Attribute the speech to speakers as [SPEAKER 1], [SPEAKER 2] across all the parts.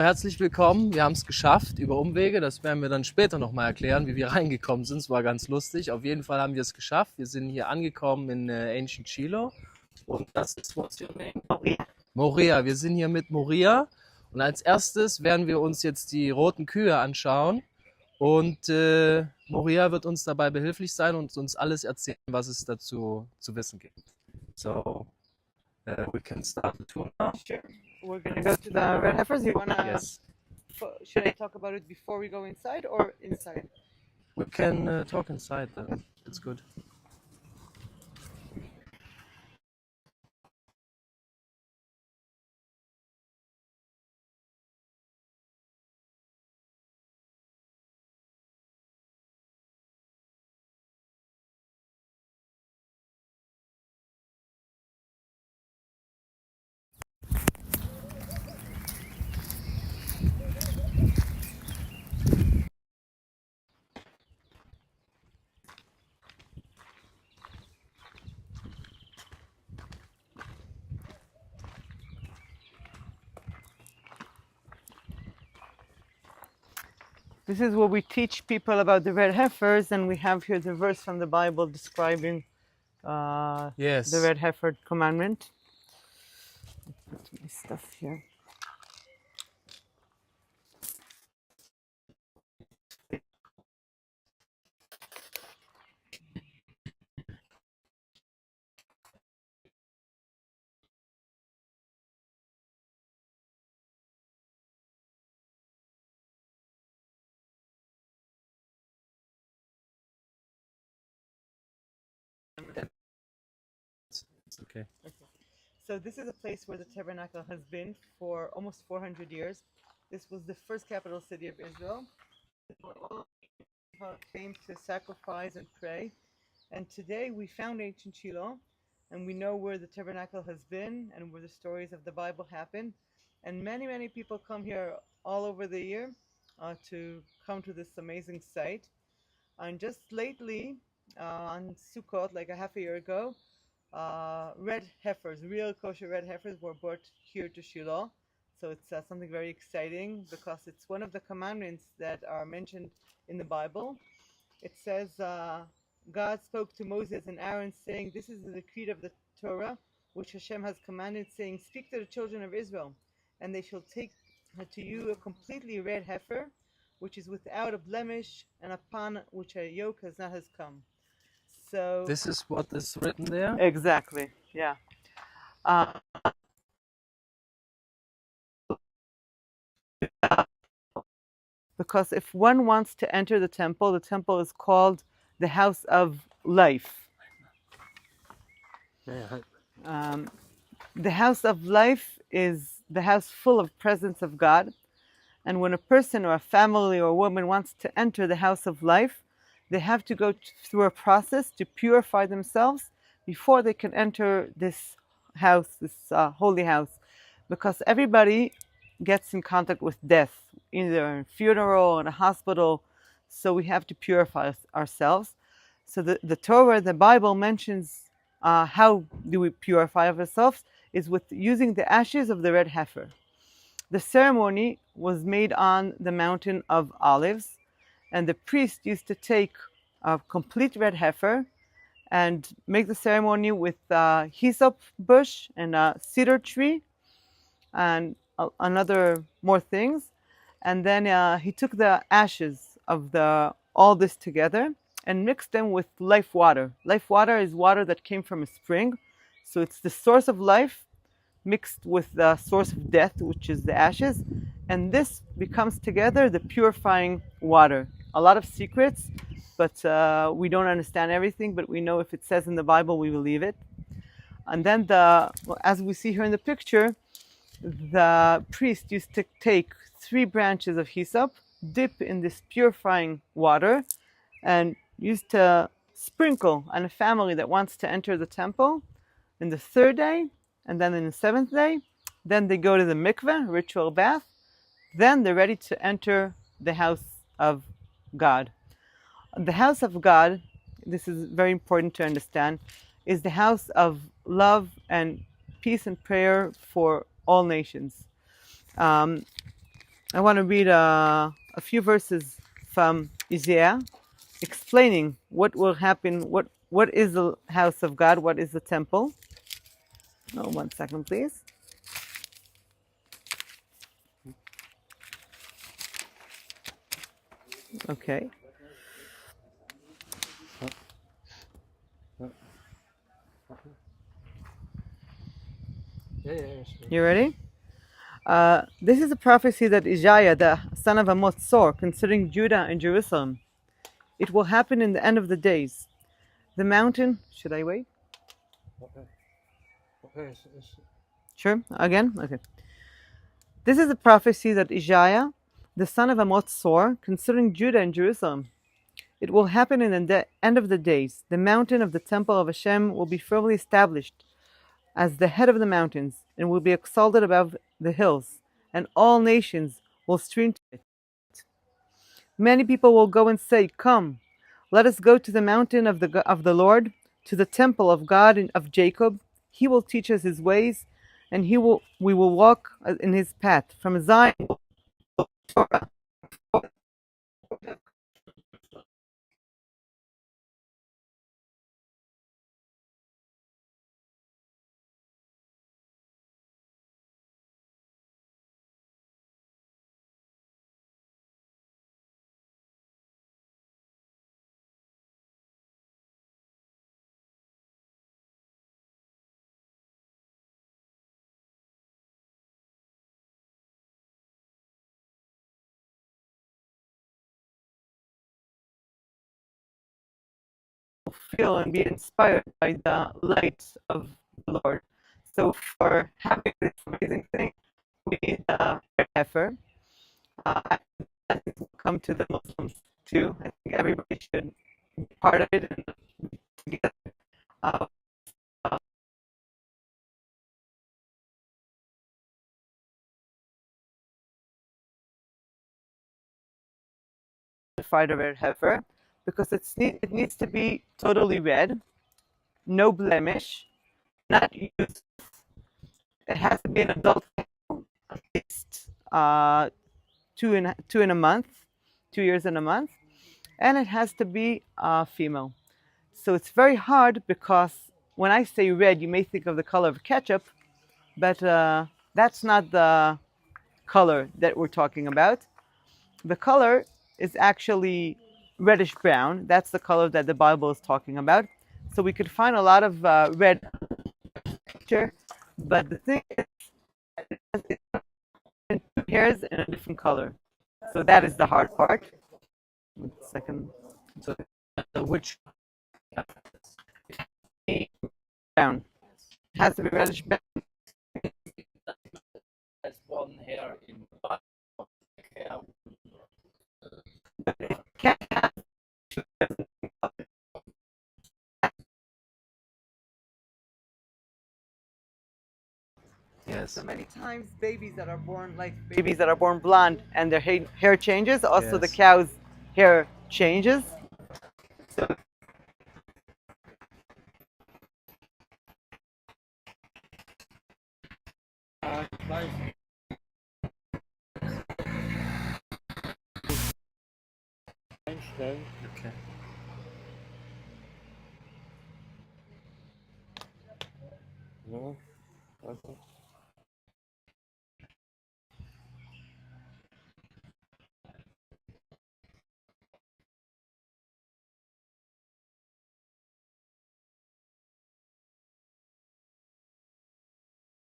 [SPEAKER 1] Herzlich willkommen, wir haben es geschafft über Umwege, das werden wir dann später nochmal erklären, wie wir reingekommen sind, es war ganz lustig, auf jeden Fall haben wir es geschafft, wir sind hier angekommen in Ancient Shilo und das ist, what's your name? Moria, wir sind hier mit Moria und als erstes werden wir uns jetzt die roten Kühe anschauen und Moria wird uns dabei behilflich sein und uns alles erzählen, was es dazu zu wissen gibt. So, we can start the tour now.
[SPEAKER 2] Sure. We're going to go to the red heifers. You want to?
[SPEAKER 1] Yes.
[SPEAKER 2] Should I talk about it before we go inside or inside?
[SPEAKER 1] We can talk inside then. It's good.
[SPEAKER 2] This is where we teach people about the red heifers, and we have here the verse from the Bible describing
[SPEAKER 1] Yes.
[SPEAKER 2] the red heifer commandment. I'll put my stuff here.
[SPEAKER 1] It's okay.
[SPEAKER 2] So this is a place where the tabernacle has been for almost 400 years. This was the first capital city of Israel. All people came to sacrifice and pray. And today we found ancient Shilo, and we know where the tabernacle has been and where the stories of the Bible happen. And many, many people come here all over the year to come to this amazing site. And just lately, on Sukkot, like a half a year ago, red heifers, real kosher red heifers, were brought here to Shilo. So it's something very exciting because it's one of the commandments that are mentioned in the Bible. It says, God spoke to Moses and Aaron, saying, "This is the decree of the Torah, which Hashem has commanded, saying, Speak to the children of Israel, and they shall take to you a completely red heifer, which is without a blemish, and upon which a yoke has not come." So
[SPEAKER 1] This is what is written there?
[SPEAKER 2] exactly, yeah. Because if one wants to enter the temple is called the house of life. The house of life is the house full of presence of God. And when a person or a family or a woman wants to enter the house of life, they have to go through a process to purify themselves before they can enter this house, this holy house. Because everybody gets in contact with death, either in a funeral, in a hospital, so we have to purify ourselves. So the Torah, the Bible mentions how do we purify ourselves is with using the ashes of the red heifer. The ceremony was made on the mountain of Olives, and the priest used to take a complete red heifer and make the ceremony with hyssop bush and a cedar tree and another more things. And then he took the ashes of all this together and mixed them with life water. Life water is water that came from a spring. So it's the source of life mixed with the source of death, which is the ashes. And this becomes together the purifying water. A lot of secrets, but we don't understand everything, but we know if it says in the Bible, we believe it. And then as we see here in the picture, the priest used to take 3 branches of hyssop, dip in this purifying water, and used to sprinkle on a family that wants to enter the temple in the 3rd day, and then in the 7th day. Then they go to the mikveh, ritual bath. Then they're ready to enter the house of God. The house of God, this is very important to understand, is the house of love and peace and prayer for all nations. I want to read a few verses from Isaiah, explaining what will happen. What is the house of God? What is the temple? Oh, 1 second, please. Okay. You ready? This is a prophecy that Isaiah, the son of Amos, saw concerning Judah and Jerusalem. It will happen in the end of the days. The mountain. Should I wait? Sure. Again? Okay. This is a prophecy that Isaiah, the son of Amos, saw concerning Judah and Jerusalem. It will happen in the end of the days. The mountain of the temple of Hashem will be firmly established as the head of the mountains and will be exalted above the hills, and all nations will stream to it. Many people will go and say, "Come, let us go to the mountain of the Lord, to the temple of God and of Jacob. He will teach us his ways, and we will walk in his path. From Zion Torah." Feel and be inspired by the light of the Lord. So for having this amazing thing, we need a heifer. Come to the Muslims too. I think everybody should be part of it and together. Uh, Fight a red heifer because it needs to be totally red, no blemish, not used. It has to be an adult at least 2 years and a month, and it has to be female. So it's very hard because when I say red, you may think of the color of ketchup, but that's not the color that we're talking about. The color is actually reddish brown. That's the color that the Bible is talking about. So we could find a lot of red picture, but the thing is, it's in two hairs in a different color. So that is the hard part. 1 second.
[SPEAKER 1] So which
[SPEAKER 2] Brown. It has to be reddish brown.
[SPEAKER 1] has one hair in one hair.
[SPEAKER 2] Can't have
[SPEAKER 1] Yes.
[SPEAKER 2] so many times babies that are born blonde and their hair changes. Also, the
[SPEAKER 1] Yes.
[SPEAKER 2] cow's hair changes. So
[SPEAKER 1] Okay.
[SPEAKER 3] No, okay.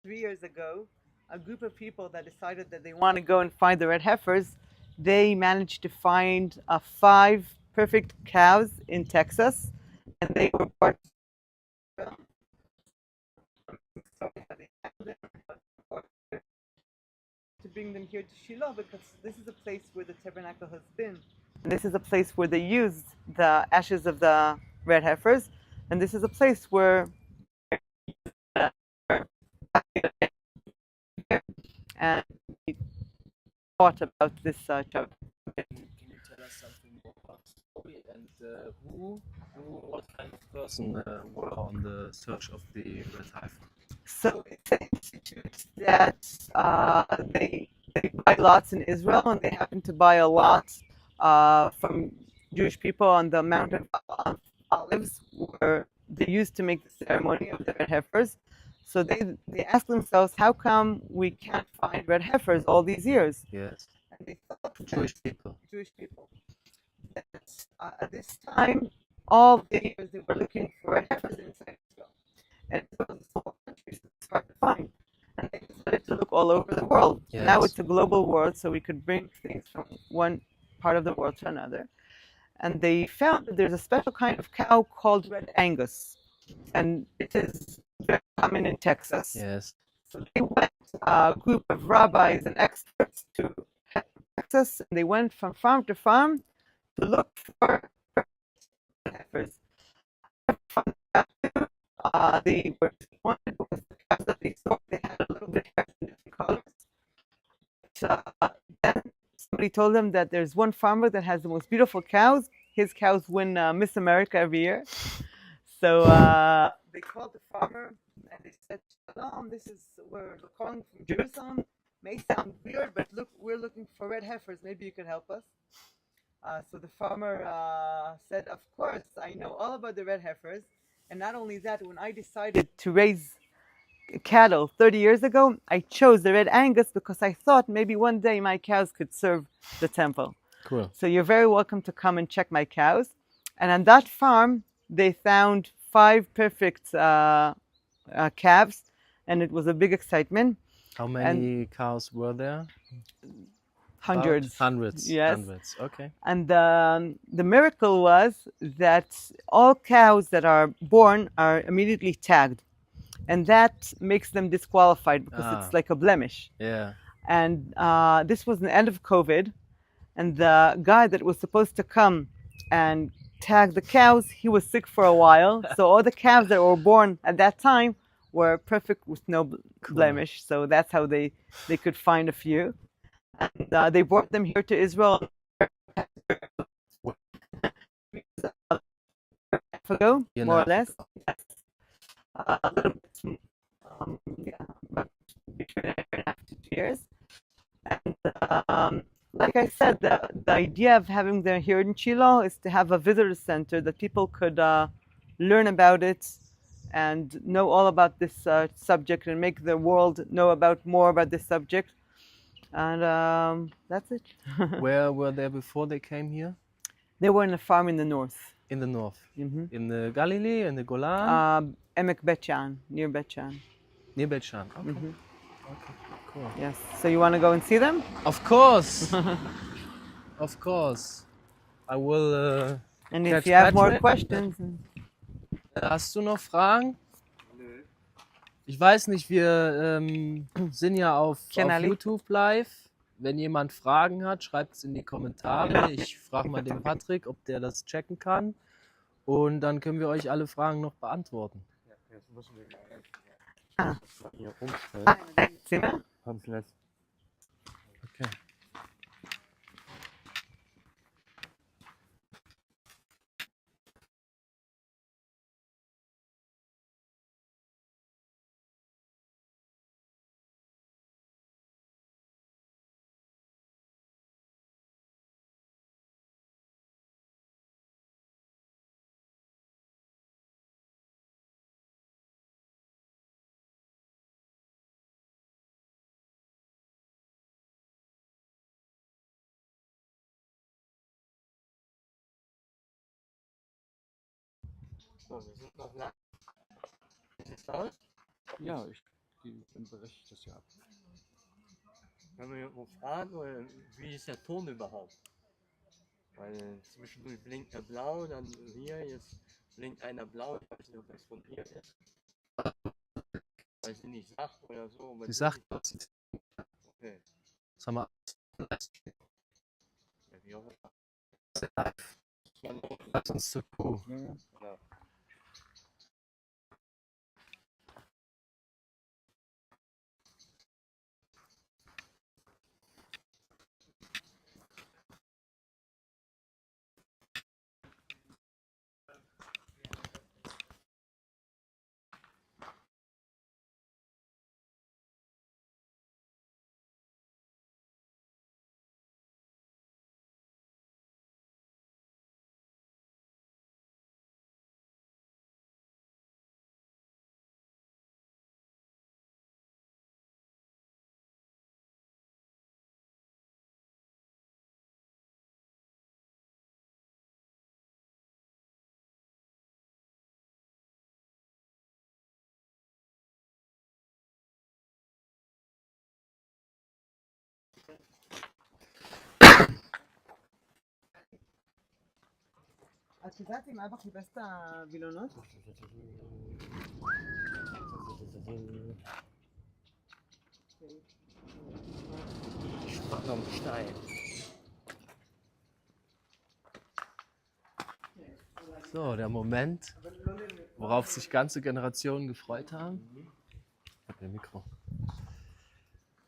[SPEAKER 2] 3 years ago, a group of people that decided that they want to go and find the red heifers, they managed to find 5 perfect cows in Texas, and they were brought to bring them here to Shilo because this is a place where the tabernacle has been. And this is a place where they used the ashes of the red heifers, and this is a place where and we thought about this child.
[SPEAKER 1] Can you tell us something more about the story and what kind of person were on the search of the red heifer?
[SPEAKER 2] So it's an institute that they they buy lots in Israel, and they happen to buy a lot from Jewish people on the Mount of Olives, where they used to make the ceremony of the red heifers. So they ask themselves, how come we can't find red heifers all these years?
[SPEAKER 1] Yes.
[SPEAKER 2] And they thought
[SPEAKER 1] Jewish people.
[SPEAKER 2] that at this time, all the years they were looking for red heifers inside Israel. And it was a small country, so it's hard to find. And they decided to look all over the world.
[SPEAKER 1] Yes.
[SPEAKER 2] Now it's a global world, so we could bring things from one part of the world to another. And they found that there's a special kind of cow called Red Angus. And it is very common in Texas.
[SPEAKER 1] Yes.
[SPEAKER 2] So they went, a group of rabbis and experts to Texas, and they went from farm to farm to look for heifers. They were disappointed because the cows that they saw, they had a little bit of different colors. But, then somebody told them that there's one farmer that has the most beautiful cows. His cows win Miss America every year. So they called the farmer and they said, "Shalom, we're calling from Jerusalem. May sound weird, but look, we're looking for red heifers. Maybe you could help us." So the farmer said, "Of course, I know all about the red heifers. And not only that, when I decided to raise cattle 30 years ago, I chose the Red Angus because I thought maybe one day my cows could serve the temple."
[SPEAKER 1] Cool.
[SPEAKER 2] So you're very welcome to come and check my cows. And on that farm, they found 5 perfect calves, and it was a big excitement.
[SPEAKER 1] How many cows were there?
[SPEAKER 2] Hundreds.
[SPEAKER 1] About hundreds.
[SPEAKER 2] Yes.
[SPEAKER 1] Hundreds. Okay.
[SPEAKER 2] And the miracle was that all cows that are born are immediately tagged. And that makes them disqualified because it's like a blemish.
[SPEAKER 1] Yeah.
[SPEAKER 2] And this was the end of COVID. And the guy that was supposed to come and tag the cows, he was sick for a while. So all the calves that were born at that time were perfect with no blemish. So that's how they could find a few. And they brought them here to Israel ago, more or less. Yes. A little bit, between 1.5 to 2 years. And like I said, the idea of having them here in Shilo is to have a visitor center that people could learn about it and know all about this subject and make the world know more about this subject. And that's it.
[SPEAKER 1] Where were they before they came here?
[SPEAKER 2] They were in a farm in the north.
[SPEAKER 1] In the north.
[SPEAKER 2] Mm-hmm.
[SPEAKER 1] In the Galilee, in the Golan?
[SPEAKER 2] Emek Bet Shan, near Bet Shan.
[SPEAKER 1] Near Bet Shan. Okay.
[SPEAKER 2] Mm-hmm.
[SPEAKER 1] Okay, cool.
[SPEAKER 2] Yes. So you want to go and see them?
[SPEAKER 1] Of course. Of course. I will.
[SPEAKER 2] And if you have more
[SPEAKER 1] Patrick.
[SPEAKER 2] questions.
[SPEAKER 1] Hast du noch Fragen? Nö. Ich weiß nicht, wir sind ja auf YouTube live. Wenn jemand Fragen hat, schreibt es in die Kommentare. Ich frage mal den Patrick, ob der das checken kann. Und dann können wir euch alle Fragen noch beantworten.
[SPEAKER 3] Ja, jetzt müssen wir hier umstellen.
[SPEAKER 2] Pamphlet.
[SPEAKER 1] Okay.
[SPEAKER 3] So, wir sind noch lang. Ist es aus?
[SPEAKER 4] Ja, ich berichte das ja ab.
[SPEAKER 3] Können wir irgendwo fragen, oder wie ist der Ton überhaupt? Weil zwischendurch blinkt er blau, dann hier, jetzt blinkt einer blau. Ich weiß nicht, ob das von hier ist. Weil sie nicht sagt oder so.
[SPEAKER 1] Sie sagt was.
[SPEAKER 3] Okay.
[SPEAKER 1] Sag mal.
[SPEAKER 3] Ja, wie auch immer.
[SPEAKER 1] Lass uns zur Kuh.
[SPEAKER 3] Genau.
[SPEAKER 2] את יודעת אם אבא חיפש את הווילונות?
[SPEAKER 3] Spannung Stein.
[SPEAKER 1] So, der Moment, worauf sich ganze Generationen gefreut haben. Ich hab ein Mikro.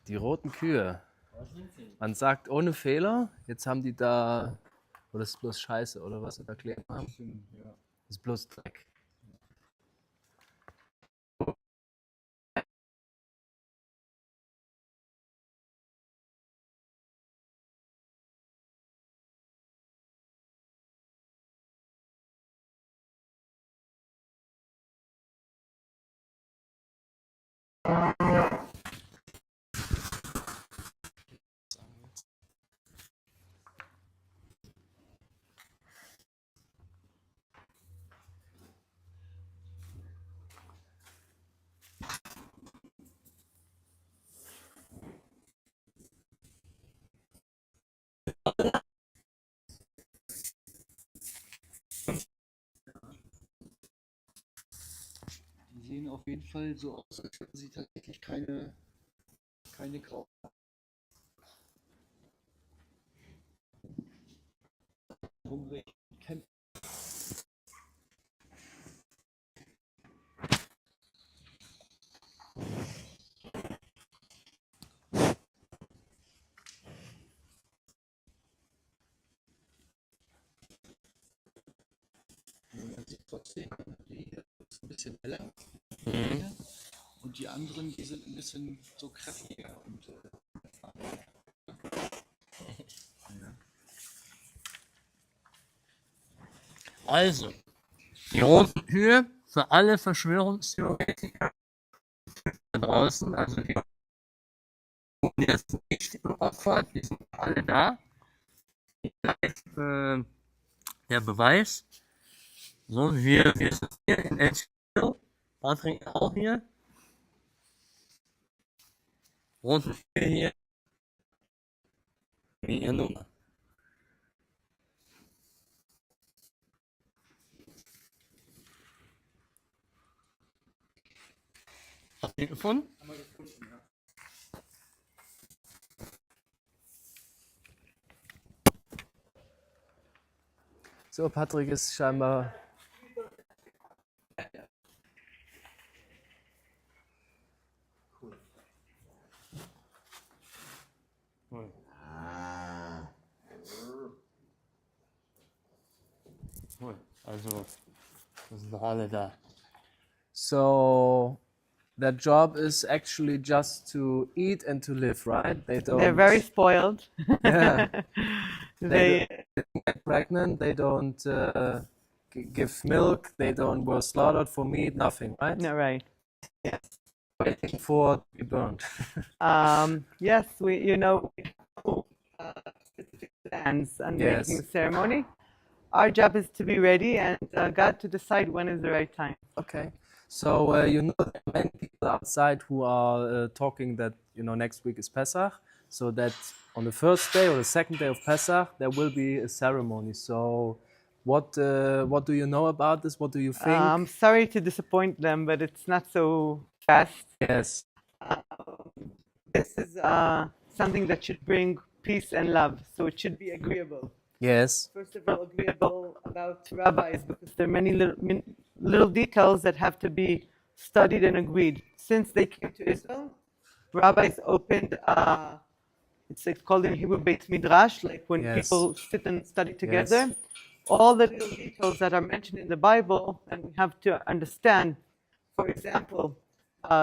[SPEAKER 1] Die roten Kühe. Man sagt ohne Fehler, jetzt haben die da, oder ist bloß Scheiße, oder was sie da kleben haben? Das ist bloß Dreck.
[SPEAKER 4] Die sehen auf jeden Fall so aus, als hätten sie tatsächlich keine Grau. Hungrig kämpfen. Trotzdem, die hier ist ein bisschen heller. Und die anderen, die sind ein bisschen so kräftiger. Und,
[SPEAKER 3] Also, die roten Kühe für alle Verschwörungstheoretiker da draußen, also die jetzt nicht im Opfer, die sind alle da. Der Beweis. So, wir sind hier in Shilo, Patrick auch hier. Roten Kühe hier. Wie ihr Nummer. Habt ihr gefunden?
[SPEAKER 4] haben wir gefunden, ja.
[SPEAKER 1] So, Patrick ist scheinbar.
[SPEAKER 3] Also, das sind alle da.
[SPEAKER 1] So, their job is actually just to eat and to live, right? They don't.
[SPEAKER 2] They're very spoiled.
[SPEAKER 1] Yeah.
[SPEAKER 2] They
[SPEAKER 1] Get pregnant. They don't give milk. They don't were slaughtered for meat. Nothing, right?
[SPEAKER 2] no, right.
[SPEAKER 1] Waiting for to be burned.
[SPEAKER 2] Yes, we specific plans and
[SPEAKER 1] Yes.
[SPEAKER 2] making the ceremony. Our job is to be ready and God to decide when is the right time.
[SPEAKER 1] Okay. So you know there are many people outside who are talking that next week is Pesach, so that on the first day or the second day of Pesach there will be a ceremony. So what do you know about this? What do you think?
[SPEAKER 2] I'm sorry to disappoint them, but it's not so fast.
[SPEAKER 1] Yes.
[SPEAKER 2] This is something that should bring peace and love, so it should be agreeable.
[SPEAKER 1] Yes.
[SPEAKER 2] First of all, agreeable about rabbis, because there are many little details that have to be studied and agreed. Since they came to Israel, rabbis opened, it's called in Hebrew Beit Midrash, like when
[SPEAKER 1] Yes.
[SPEAKER 2] people sit and study together. All the little details that are mentioned in the Bible, and we have to understand. For example,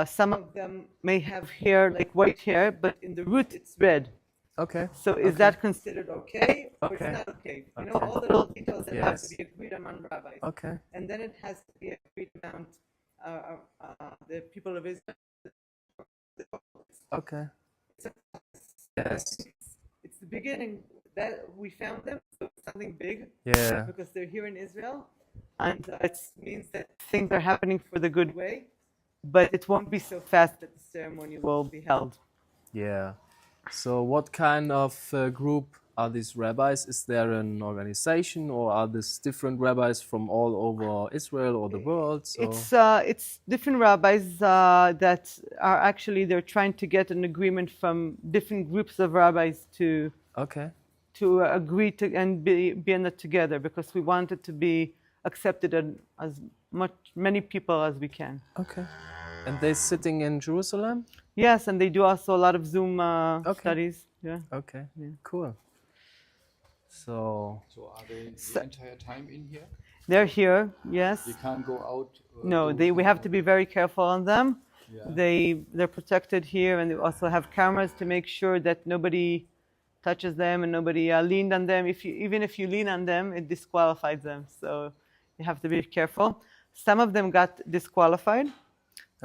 [SPEAKER 2] some of them may have hair, like white hair, but in the root it's red.
[SPEAKER 1] Okay.
[SPEAKER 2] So is that considered okay or
[SPEAKER 1] Okay.
[SPEAKER 2] it's not okay?
[SPEAKER 1] Okay.
[SPEAKER 2] All the little details that have
[SPEAKER 1] Yes.
[SPEAKER 2] to be agreed among rabbis.
[SPEAKER 1] Okay.
[SPEAKER 2] And then it has to be agreed among the people of Israel.
[SPEAKER 1] Okay. Yes.
[SPEAKER 2] It's the beginning that we found them, so it's something big
[SPEAKER 1] Yeah.
[SPEAKER 2] because they're here in Israel, and it means that things are happening for the good way, but it won't be so fast that the ceremony will be held.
[SPEAKER 1] Yeah. So what kind of group are these rabbis? Is there an organization, or are these different rabbis from all over Israel or the world? So
[SPEAKER 2] It's different rabbis that are actually they're trying to get an agreement from different groups of rabbis to
[SPEAKER 1] okay,
[SPEAKER 2] agree to and be in it together, because we want it to be accepted as many people as we can.
[SPEAKER 1] okay. And they're sitting in Jerusalem?
[SPEAKER 2] Yes, and they do also a lot of Zoom studies. Yeah.
[SPEAKER 1] Okay, cool. So
[SPEAKER 4] are they the entire time in here?
[SPEAKER 2] They're here, yes.
[SPEAKER 4] They can't go out?
[SPEAKER 2] No, we have to be very careful on them.
[SPEAKER 4] Yeah.
[SPEAKER 2] They're protected here, and they also have cameras to make sure that nobody touches them and nobody leaned on them. Even if you lean on them, it disqualifies them. So you have to be careful. Some of them got disqualified.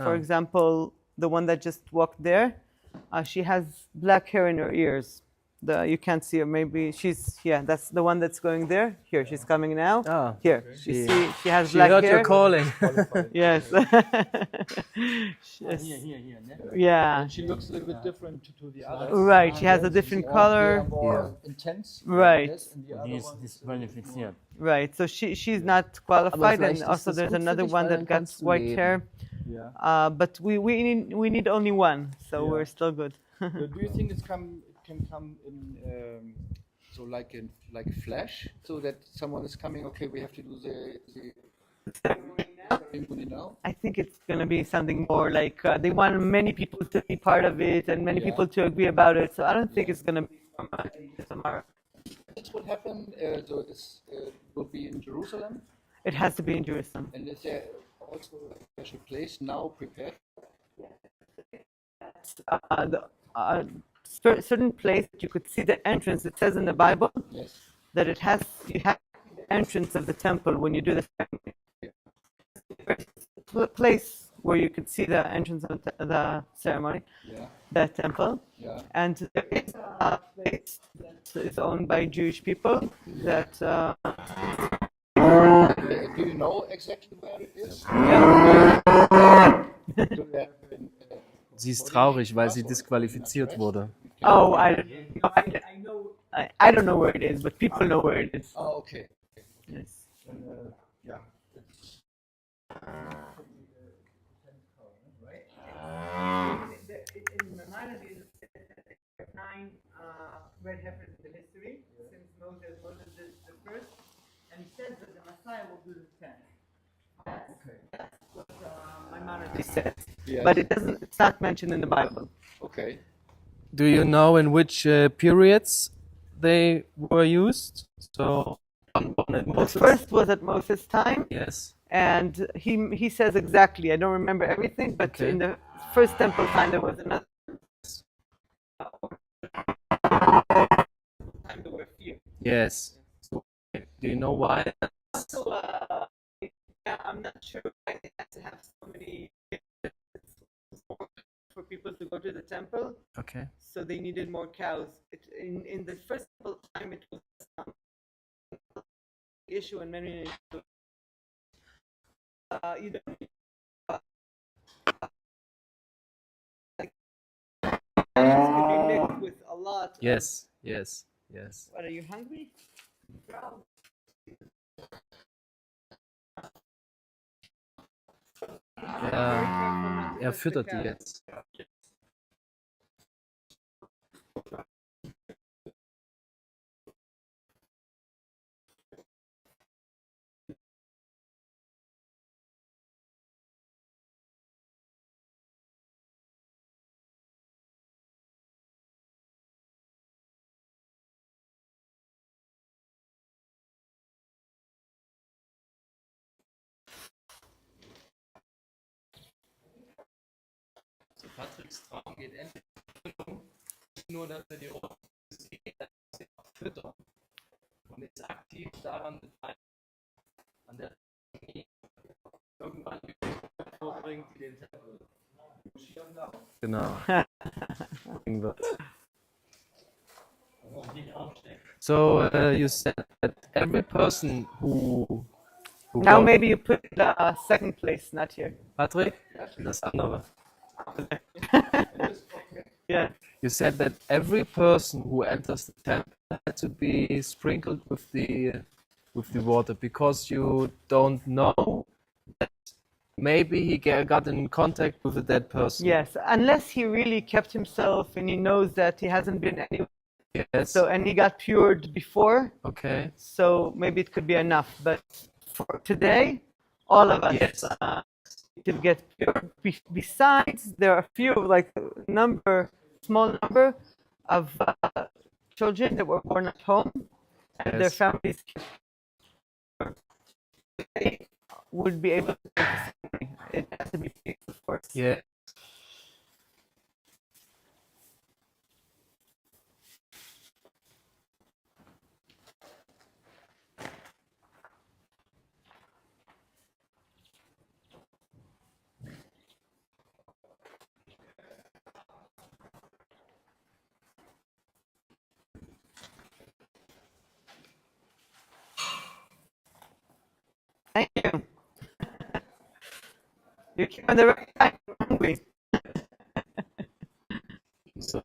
[SPEAKER 2] For example, the one that just walked there, she has black hair in her ears. You can't see her. Maybe that's the one that's going there. Here, she's coming now.
[SPEAKER 1] Oh,
[SPEAKER 2] here,
[SPEAKER 1] okay.
[SPEAKER 2] she has
[SPEAKER 1] she
[SPEAKER 2] black
[SPEAKER 1] heard
[SPEAKER 2] hair.
[SPEAKER 1] your calling.
[SPEAKER 2] Yes.
[SPEAKER 3] Here.
[SPEAKER 2] Yeah.
[SPEAKER 4] And she looks a little bit different to the others.
[SPEAKER 2] Right. She has a different color.
[SPEAKER 4] More intense.
[SPEAKER 2] Right.
[SPEAKER 4] And the other one is
[SPEAKER 3] qualifiziert.
[SPEAKER 2] Right. So she's not qualified, and also there's another one that got white hair.
[SPEAKER 4] Yeah.
[SPEAKER 2] But we need only one, so we're still good.
[SPEAKER 4] Do you think it can come in so like flash, so that someone is coming? Okay, we have to do the ceremony now.
[SPEAKER 2] I think it's going to be something more like they want many people to be part of it and many people to agree about it. So I don't think it's going to be from tomorrow.
[SPEAKER 4] This will happen. So this will be in Jerusalem.
[SPEAKER 2] It has to be in Jerusalem.
[SPEAKER 4] And is there also a special place now prepared?
[SPEAKER 2] Certain place that you could see the entrance. It says in the Bible that you have the entrance of the temple when you do the ceremony. Place where you could see the entrance of the ceremony, the temple, and there is a place that is owned by Jewish people that.
[SPEAKER 4] Do you know exactly where it is?
[SPEAKER 1] Sie ist traurig, weil sie disqualifiziert wurde.
[SPEAKER 2] Oh, I don't know where it is, but people know where it is.
[SPEAKER 4] Oh, okay.
[SPEAKER 2] Yes.
[SPEAKER 4] Yeah.
[SPEAKER 2] In Maimonides, there are 9 red heifers in the history since Moses did the first, and he says that the Messiah will do the 10. That's what Maimonides says, but it's not mentioned in the Bible.
[SPEAKER 4] Okay.
[SPEAKER 1] Do you know in which periods they were used? So
[SPEAKER 2] The first was at Moses' time.
[SPEAKER 1] Yes.
[SPEAKER 2] And he says exactly. I don't remember everything, but in the first temple time there was another. Time there were a few.
[SPEAKER 1] Yes. So, do you know why?
[SPEAKER 2] So, I'm not sure why they had to have so many for people to go to the temple.
[SPEAKER 1] Okay.
[SPEAKER 2] So they needed more cows. In the first temple time, it was issue and many. You don't need could be mixed with a lot.
[SPEAKER 1] Yes.
[SPEAKER 2] What, are you hungry?
[SPEAKER 1] Er füttert die jetzt. Patricks Traum geht endlich nur, dass er die Ohren sieht, dass er auch füttert und ist aktiv daran beteiligt, an der irgendwann vorbringt, die den Tempel genau wird. So you said that every person who
[SPEAKER 2] now maybe you put the second place, not here.
[SPEAKER 1] Patrick, das andere.
[SPEAKER 2] Yeah.
[SPEAKER 1] You said that every person who enters the temple had to be sprinkled with the water because you don't know that maybe he got in contact with a dead person.
[SPEAKER 2] Yes, unless he really kept himself and he knows that he hasn't been anywhere.
[SPEAKER 1] Yes.
[SPEAKER 2] So, and he got cured before.
[SPEAKER 1] Okay.
[SPEAKER 2] So maybe it could be enough. But for today, all of us
[SPEAKER 1] Yes.
[SPEAKER 2] to get pure. Besides, there are a few, like small number of children that were born at home, and their
[SPEAKER 1] Yes.
[SPEAKER 2] families would be able to take the ceremony. It has to be paid, of course.
[SPEAKER 1] Yeah.
[SPEAKER 2] Thank you. You came at the right time. You're hungry.
[SPEAKER 1] So,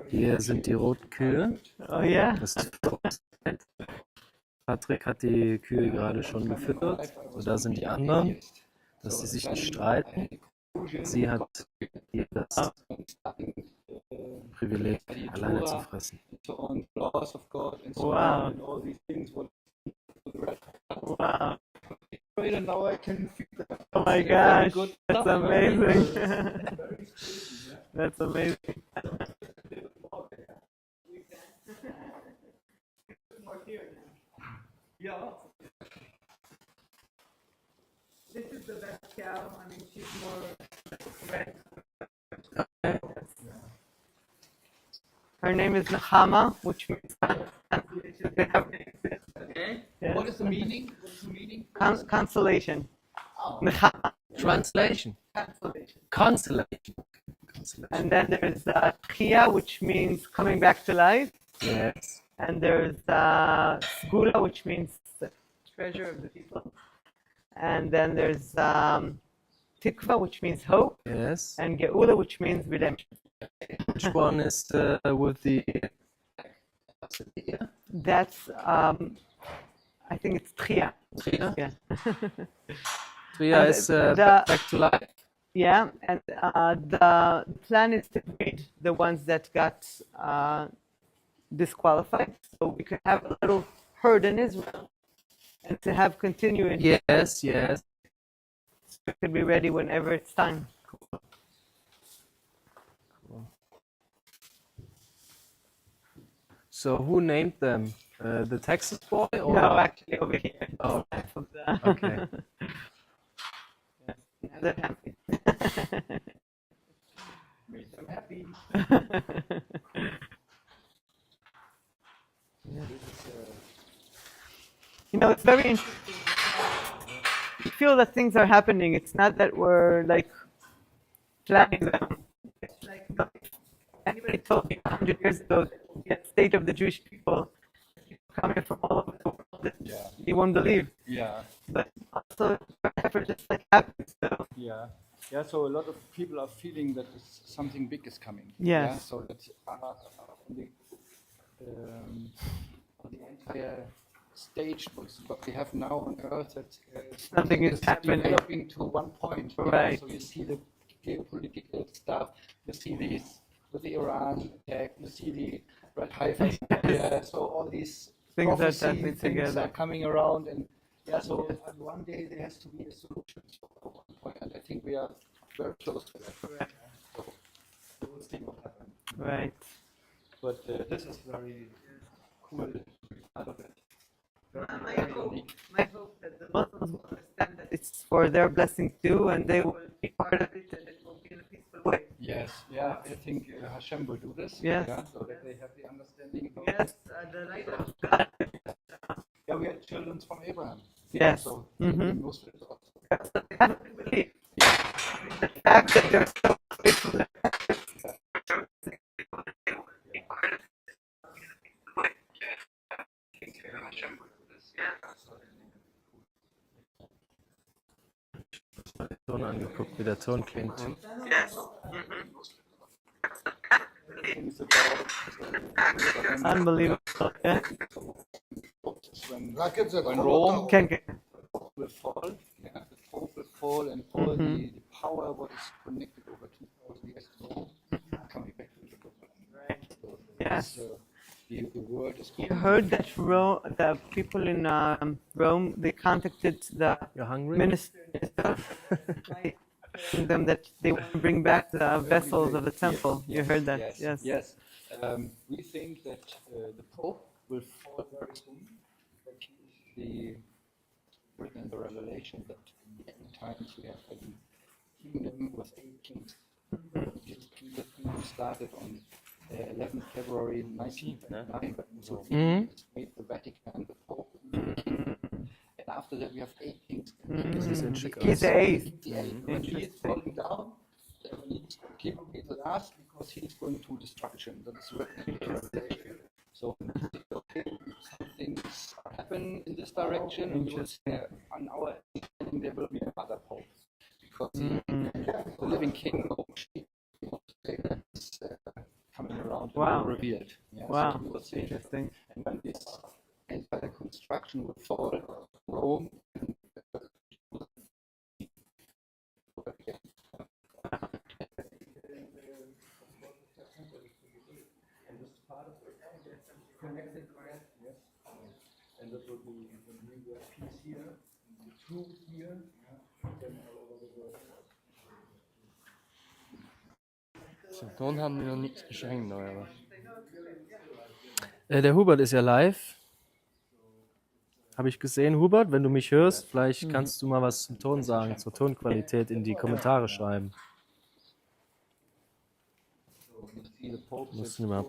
[SPEAKER 1] hier sind die roten Kühe.
[SPEAKER 2] Oh yeah.
[SPEAKER 1] Das ist Patrick hat die Kühe gerade schon gefüttert. So, da sind die anderen, dass sie sich nicht streiten. Sie hat hier das Privileg, alleine zu fressen.
[SPEAKER 2] Wow.
[SPEAKER 4] Wow. Now I can feel that.
[SPEAKER 2] Oh my gosh, that's amazing. That's amazing. This is the best cow. I mean, she's more red. Her name is Nechama, which means
[SPEAKER 4] Okay.
[SPEAKER 2] Yeah.
[SPEAKER 4] What is the meaning?
[SPEAKER 2] Consolation. Nechama.
[SPEAKER 1] Translation. Consolation.
[SPEAKER 2] And then there's Tchia, which means coming back to life.
[SPEAKER 1] Yes.
[SPEAKER 2] And there's Sgula, which means the treasure of the people. And then there's Tikva, which means hope.
[SPEAKER 1] Yes.
[SPEAKER 2] And Geula, which means redemption.
[SPEAKER 1] Which one is with the?
[SPEAKER 2] That's, I think it's Tchia.
[SPEAKER 1] Tria?
[SPEAKER 2] Yeah.
[SPEAKER 1] Tria
[SPEAKER 2] And
[SPEAKER 1] is
[SPEAKER 2] the-
[SPEAKER 1] back to life.
[SPEAKER 2] Yeah, and the plan is to breed the ones that got disqualified, so we could have a little herd in Israel, and to have continuing.
[SPEAKER 1] Yes, yes.
[SPEAKER 2] It could be ready whenever it's time.
[SPEAKER 1] So who named them? The Texas boy? Or?
[SPEAKER 2] No, actually over here.
[SPEAKER 1] Oh,
[SPEAKER 2] Okay.
[SPEAKER 1] okay.
[SPEAKER 2] Now they're happy.
[SPEAKER 4] Makes them happy.
[SPEAKER 2] You know, it's very interesting. You feel that things are happening. It's not that we're like planning them. It's like if anybody told me 100 years ago that it would be a state of the Jewish people coming from all over the world, that you won't believe.
[SPEAKER 4] Yeah.
[SPEAKER 2] But also, whatever just like happens. So
[SPEAKER 4] Yeah. Yeah, so a lot of people are feeling that something big is coming.
[SPEAKER 2] Yes.
[SPEAKER 4] Yeah, so that on the entire stage what we have now on Earth, that
[SPEAKER 2] Something is happening.
[SPEAKER 4] developing to one point. Yeah?
[SPEAKER 2] Right.
[SPEAKER 4] So you see the geopolitical stuff, you see these with the Iran attack, you see the Red Haifa. Yeah, so all these
[SPEAKER 2] Things are
[SPEAKER 4] prophecy
[SPEAKER 2] happening
[SPEAKER 4] things
[SPEAKER 2] together.
[SPEAKER 4] are coming around, and yeah, so one day there has to be a solution. So at one point, and I think we are very close to that. So we'll see what happens.
[SPEAKER 2] right.
[SPEAKER 4] But this is very cool to be part of it.
[SPEAKER 2] My hope that the Muslims will understand that it's for their blessing too, and they will be part of it, and it will be in a peaceful way.
[SPEAKER 4] Yes, yeah, I think Hashem will do this.
[SPEAKER 2] Yes.
[SPEAKER 4] Yeah, so that they have the understanding. Of
[SPEAKER 2] Yes, the light of God.
[SPEAKER 4] Yeah, we had children from Abraham.
[SPEAKER 2] Yes.
[SPEAKER 4] So
[SPEAKER 2] Mhm.
[SPEAKER 4] the Muslims also.
[SPEAKER 2] They have to believe. The fact that they're so faithful.
[SPEAKER 1] Ton angeguckt, wie der Ton klingt.
[SPEAKER 4] Things about
[SPEAKER 2] Unbelievable. Yeah.
[SPEAKER 4] When Rome
[SPEAKER 2] Can
[SPEAKER 4] will fall, yeah, the Pope will fall, and all the power what is connected over 2,000 years ago coming back to the government. So
[SPEAKER 2] Yes.
[SPEAKER 4] the word is
[SPEAKER 2] You heard that the people in Rome, they contacted the
[SPEAKER 1] You're hungry?
[SPEAKER 2] minister telling them that they want to bring back the vessels of the temple. You heard that?
[SPEAKER 4] Yes. We think that the Pope will fall very soon. That he is the written in the Revelation that in the end times we have a kingdom with 8 kings. This kingdom started on 11th February 1909, but Mussolini made the Vatican the Pope. And after that we have 8 kings.
[SPEAKER 2] He's the eighth.
[SPEAKER 4] When he is falling down, he will be the last because he is going to destruction. That is written in the Revelation. So something happen in this direction, and on our understanding there will be another Pope because the living king is coming around and revealed. Yeah,
[SPEAKER 2] Wow.
[SPEAKER 4] so we will see.
[SPEAKER 2] Interesting.
[SPEAKER 4] And when this entire construction will fall, Rome and connected, yes. And that will be when we have peace here, the truth here, then all over the world.
[SPEAKER 3] Zum Ton haben wir noch nichts geschenkt, oder was?
[SPEAKER 1] Der Hubert ist ja live. Habe ich gesehen. Hubert, wenn du mich hörst, vielleicht kannst du mal was zum Ton sagen, zur Tonqualität in die Kommentare schreiben. Musst du mal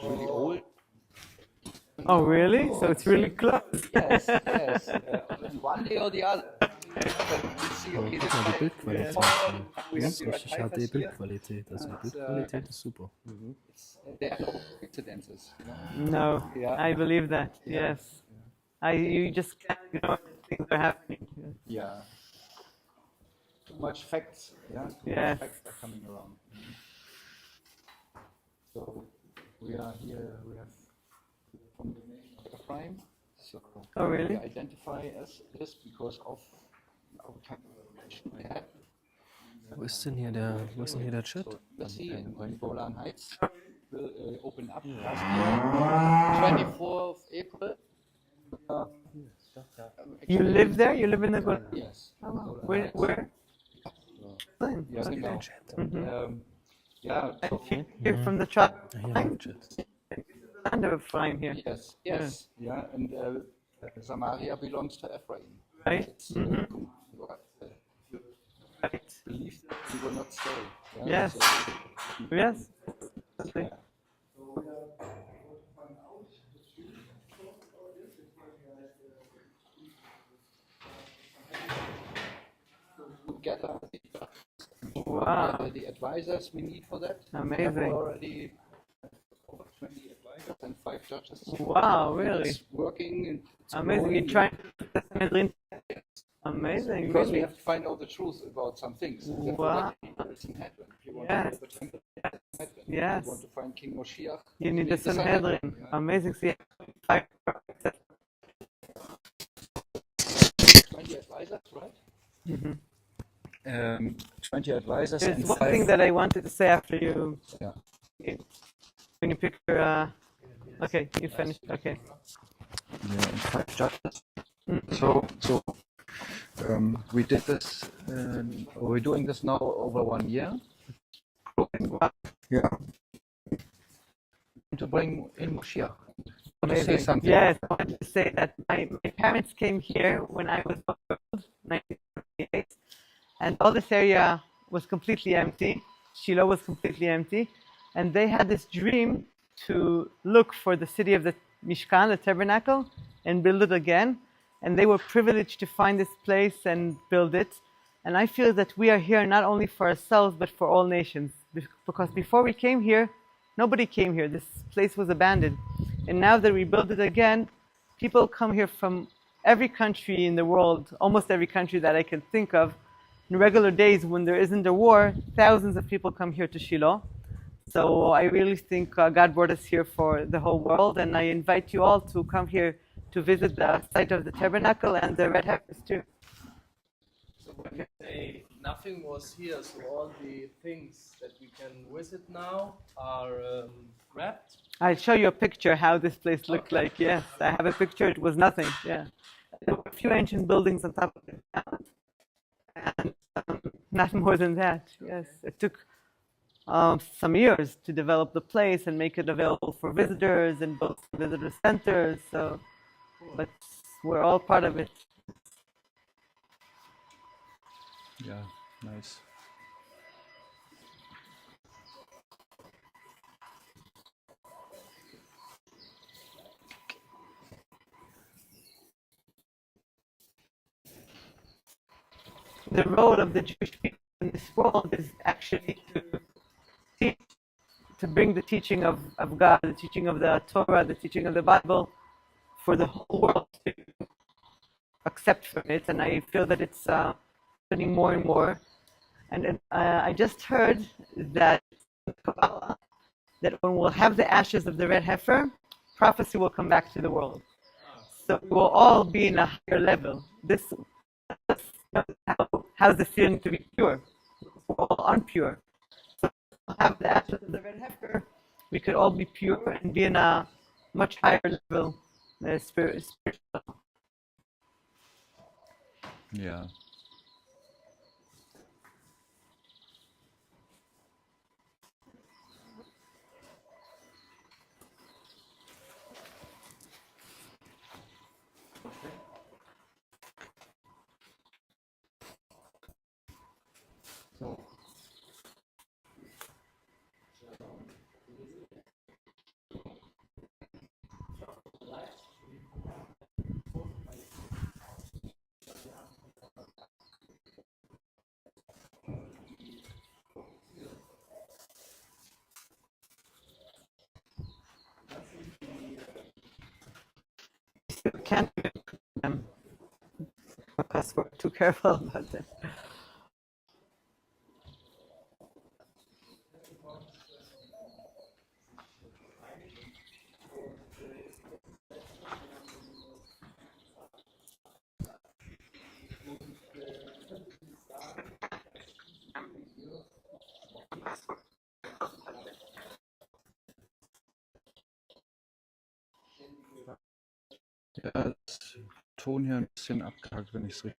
[SPEAKER 4] Really old.
[SPEAKER 2] Oh, really? So it's really close.
[SPEAKER 4] Yes. And one day or the other.
[SPEAKER 1] Guck mal, die Bildqualität. Das ist richtig HD-Bildqualität. Also die Bildqualität ist super.
[SPEAKER 4] There are no coincidences.
[SPEAKER 2] No,
[SPEAKER 4] Yeah.
[SPEAKER 2] I believe that. Yes. You just can't ignore that things are happening.
[SPEAKER 4] Yeah. Too much facts. Yeah. Too
[SPEAKER 2] Yes.
[SPEAKER 4] much facts are coming around. So we are here. We have from the nation of Ephraim. So
[SPEAKER 2] Oh, really?
[SPEAKER 4] we identify as this because of our kind of relation we had.
[SPEAKER 1] Wo ist denn hier der Chat?
[SPEAKER 4] So let's see in Golan Heights will open up last year, 24th of April.
[SPEAKER 2] You live there? You live in the Golan?
[SPEAKER 4] Yes.
[SPEAKER 2] Oh, wow.
[SPEAKER 4] Golan
[SPEAKER 2] Where?
[SPEAKER 4] Heights.
[SPEAKER 2] Where?
[SPEAKER 4] Yeah, genau. Yeah, so,
[SPEAKER 2] You're from the tribe.
[SPEAKER 1] Hier der Chat.
[SPEAKER 2] Land of Ephraim here,
[SPEAKER 4] yes, yeah, and Samaria belongs to Ephraim.
[SPEAKER 2] right?
[SPEAKER 4] It's,
[SPEAKER 2] Right.
[SPEAKER 4] believe that we will not stay.
[SPEAKER 2] Yes.
[SPEAKER 4] So,
[SPEAKER 2] Yes.
[SPEAKER 4] yeah. Together,
[SPEAKER 2] Wow.
[SPEAKER 4] the advisors we need for that.
[SPEAKER 2] Amazing.
[SPEAKER 4] We have already over 20 advisors and 5 judges.
[SPEAKER 2] Wow, really?
[SPEAKER 4] It's working. And it's
[SPEAKER 2] Amazing. You're
[SPEAKER 4] growing.
[SPEAKER 2] trying to Sanhedrin. Amazing.
[SPEAKER 4] Because we
[SPEAKER 2] Really?
[SPEAKER 4] have to find out the truth about some things.
[SPEAKER 2] Wow.
[SPEAKER 4] It's in Sanhedrin. If you want
[SPEAKER 2] Yes.
[SPEAKER 4] to know the temple, Sanhedrin.
[SPEAKER 2] Yes.
[SPEAKER 4] If you want to find King Moshiach,
[SPEAKER 2] You need the Sanhedrin.
[SPEAKER 4] Yeah.
[SPEAKER 2] Amazing. See, 5
[SPEAKER 4] 20 advisors, right?
[SPEAKER 2] Mhm.
[SPEAKER 4] 20 advisors
[SPEAKER 2] There's
[SPEAKER 4] and
[SPEAKER 2] one
[SPEAKER 4] 5.
[SPEAKER 2] thing that I wanted to say after you,
[SPEAKER 4] Yeah.
[SPEAKER 2] when you pick your, okay, you finished, okay.
[SPEAKER 4] Yeah, and 5 judges.
[SPEAKER 2] Mm.
[SPEAKER 4] So we did this. We're doing this now over 1 year. Yeah. To bring in Moshiach. Want to say something?
[SPEAKER 2] Yes, I wanted to say that my parents came here when I was 1978, and all this area was completely empty. Shilo was completely empty, and they had this dream to look for the city of the Mishkan, the tabernacle, and build it again. And they were privileged to find this place and build it. And I feel that we are here not only for ourselves, but for all nations. Because before we came here, nobody came here. This place was abandoned. And now that we build it again, people come here from every country in the world, almost every country that I can think of. In regular days when there isn't a war, thousands of people come here to Shilo. So I really think God brought us here for the whole world, and I invite you all to come here to visit the site of the tabernacle and the red heifers too.
[SPEAKER 1] So we can say nothing was here, so all the things that we can visit now are wrapped.
[SPEAKER 2] I'll show you a picture how this place looked
[SPEAKER 1] Okay.
[SPEAKER 2] like. Yes, I have a picture. It was nothing. Yeah, there were a few ancient buildings on top of it, and not more than that. Yes, it took some years to develop the place and make it available for visitors and build some visitor centers. So, but we're all part of it.
[SPEAKER 4] Yeah, nice.
[SPEAKER 2] The role of the Jewish people in this world is actually to teach, to bring the teaching of God, the teaching of the Torah, the teaching of the Bible for the whole world to accept from it. And I feel that it's happening more and more. And I just heard that Kabbalah, that when we'll have the ashes of the red heifer, prophecy will come back to the world. So we will all be in a higher level. How's the feeling to be pure? We're all unpure. So we'll have the ashes of the red heifer, we could all be pure and be in a much higher level spiritual.
[SPEAKER 4] Yeah.
[SPEAKER 2] We can't do them because we're too careful about them.
[SPEAKER 4] Der Ton hier ein bisschen abgehakt, wenn ich es richtig.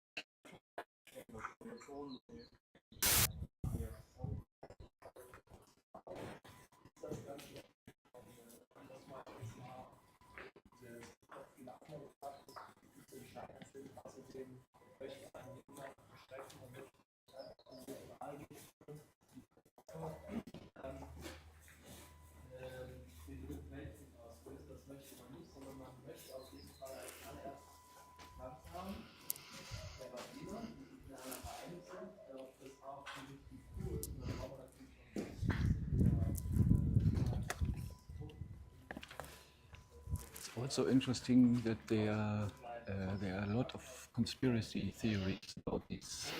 [SPEAKER 4] It's also interesting that there are a lot of conspiracy theories about these.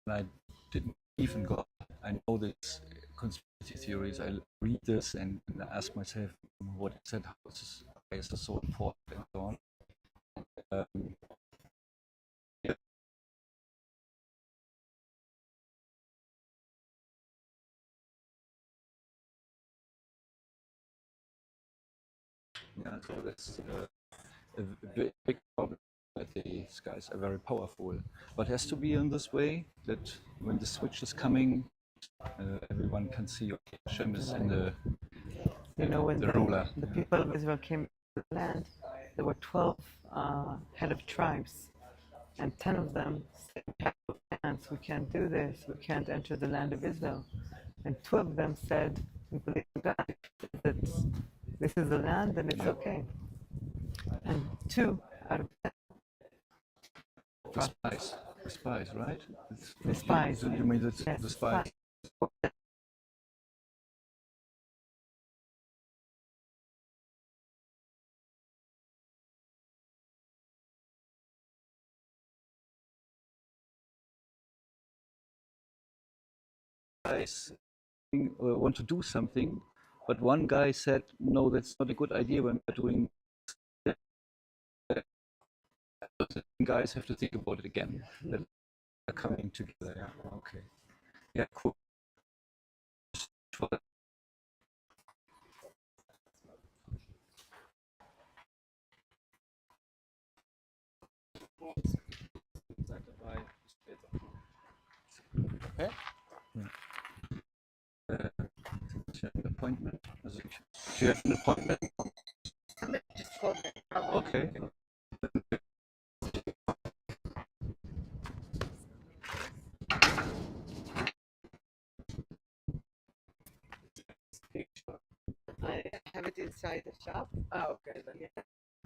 [SPEAKER 4] I didn't even go. I know this conspiracy theories. I read this and ask myself what is it, why is it so important, and so on. Yeah. Yeah, so that's a big problem. That these guys are very powerful, but it has to be in this way that when the switch is coming, everyone can see okay, Hashem is in the
[SPEAKER 2] When
[SPEAKER 4] the ruler.
[SPEAKER 2] the people of Israel came to the land, there were 12 head of tribes, and 10 of them said, "We have no plans. We can't do this. We can't enter the land of Israel." And 2 of them said, "We believe in God. That this is the land, and it's okay." And 2 out of 10.
[SPEAKER 4] The spies, right?
[SPEAKER 2] The spies.
[SPEAKER 4] You mean that's
[SPEAKER 2] Yes,
[SPEAKER 4] the spies? guys want to do something, but one guy said, no, that's not a good idea when we're doing. Guys have to think about it again. That are coming together. Yeah. Okay. Yeah. Cool.
[SPEAKER 1] Okay.
[SPEAKER 4] Appointment. Also, you have an appointment. Okay.
[SPEAKER 2] I have it inside the shop.
[SPEAKER 1] Okay. Then.
[SPEAKER 2] Yeah.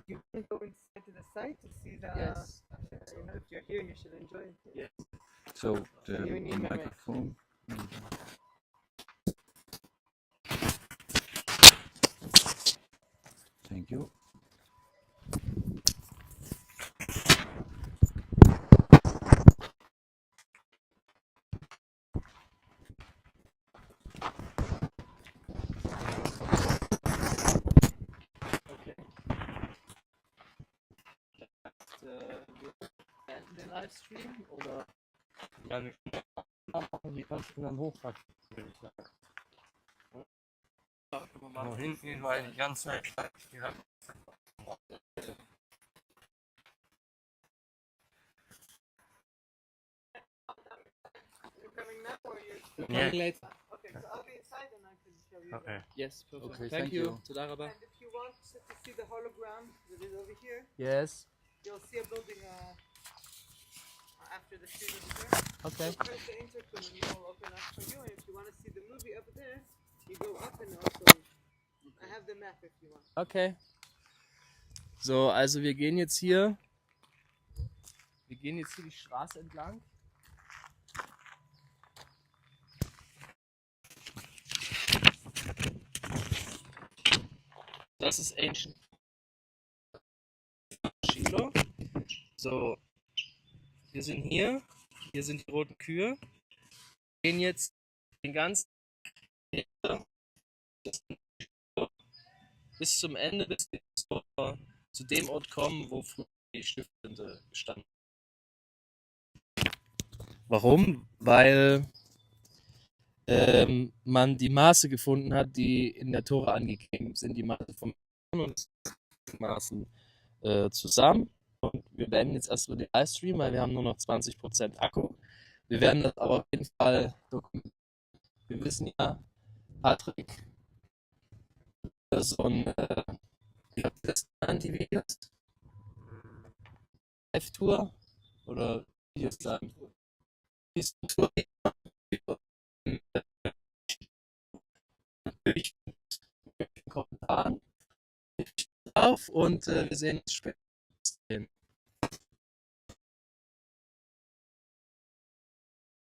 [SPEAKER 2] You can go inside to the site to see the.
[SPEAKER 1] Yes.
[SPEAKER 2] You know, if you're here, you should enjoy it.
[SPEAKER 1] Yes.
[SPEAKER 4] So the
[SPEAKER 2] You need
[SPEAKER 4] microphone. Thank you.
[SPEAKER 1] Den Livestream oder?
[SPEAKER 3] Ja, wir machen die ganzen dann hochpacken, würde ich sagen. Wo hinten ist, weil die ganze Zeit steigt. Ja.
[SPEAKER 2] You're coming now or you're.
[SPEAKER 3] Yeah.
[SPEAKER 1] Later.
[SPEAKER 2] Okay, so I'll be inside and I can show you.
[SPEAKER 3] Okay.
[SPEAKER 1] Yes, perfect.
[SPEAKER 4] Okay,
[SPEAKER 1] thank
[SPEAKER 4] thank
[SPEAKER 1] you.
[SPEAKER 4] you.
[SPEAKER 1] תודה רבה.
[SPEAKER 2] And if you want to see the hologram that is over here,
[SPEAKER 1] Yes.
[SPEAKER 2] you'll see a building after the street over there.
[SPEAKER 1] Okay.
[SPEAKER 2] So press the intercom and it will open up for you. And if you want to see the movie up there, you go up and also I have the map if you want.
[SPEAKER 1] Okay. So, also wir gehen jetzt hier die Straße entlang. Das ist Ancient Shilo. So, wir sind hier sind die roten Kühe. Wir gehen jetzt den ganzen bis zum Ende, bis wir zu dem Ort kommen, wo früher die Stiftshütte gestanden hat. Warum? Weil man die Maße gefunden hat, die in der Tora angegeben sind, die Maße vom und Maßen zusammen. Und wir beenden jetzt erstmal den Livestream, weil wir haben nur noch 20% Akku. Wir werden das aber auf jeden Fall dokumentieren. Wir wissen ja, Patrick, so ein wie habt ihr das genannt, die Videos? Live-Tour? Oder wie ist das? Die ist eine Tour, natürlich in den Kommentaren auf und wir sehen uns später.